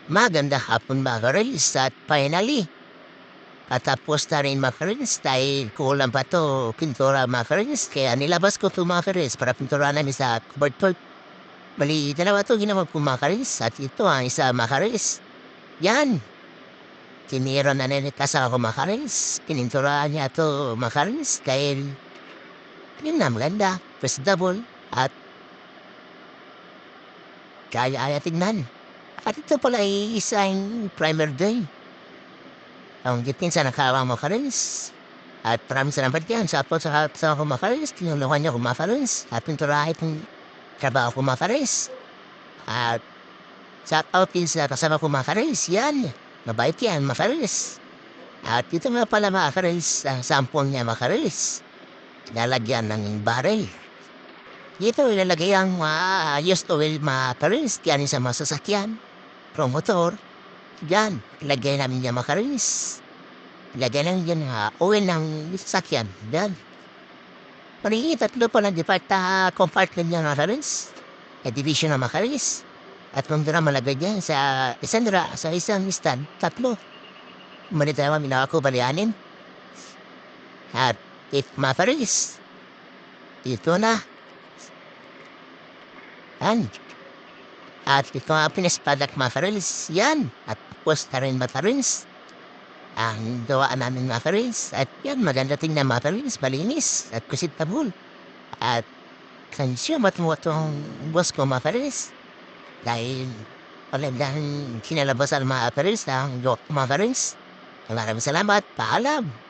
Magandang hapon mga ka-reels at finally, katapos na rin mga ka-reels dahil kulang pa 'to pintura mga ka-reels kaya nilabas ko 'to mga ka-reels para pinturaan namin sa cupboard court. Bale, dalawa 'to ginawa ko mga ka-reels at ito ang isa mga ka-reels. Yan, tinira na ni kasama ko mga ka-reels, pininturahan niya 'to mga ka-reels dahil yun na maganda, presentable at kaya-aya tignan. At ito pala ay isang primer day. Ang gipin sa nakawang mga ka-reels. At maraming salamat diyan sa mga ka-reels, tinulungan niyo ako mga ka-reels at pinturahan itong trabaho ko mga ka-reels. At shoutout din sa kasama ko mga ka-reels, yan, mabait yan mga ka-reels. At ito nga pala mga ka-reels, ang sample niya mga ka-reels, lalagyan ng barel. Dito ilalagay ang used oil mga ka-reels, galing sa mga sasakyan, promotor, diyan, ilagay namin yan mga ka-reels. Ilagay lang diyan oil ng sasakyan, yan. Bali, tatlo pa lang compartment niya mga ka-reels. Division ng mga ka-reels. At kung doon malagay diyan sa isang stand, tatlo. Manito naman minaka ko bali 6. At mga ka-reels, ito na, yan. At ito nga pinespadak mga ka-reels, yan. At tapos na rin mga ka-reels ang gawaan namin mga ka-reels. At yan, maganda tingnan mga ka-reels, malinis at presentable. At consume mo itong boss ko mga ka-reels. Dahil magandang kinalabasan mga ka-reels ng mga ka-reels. Maraming salamat, paalam.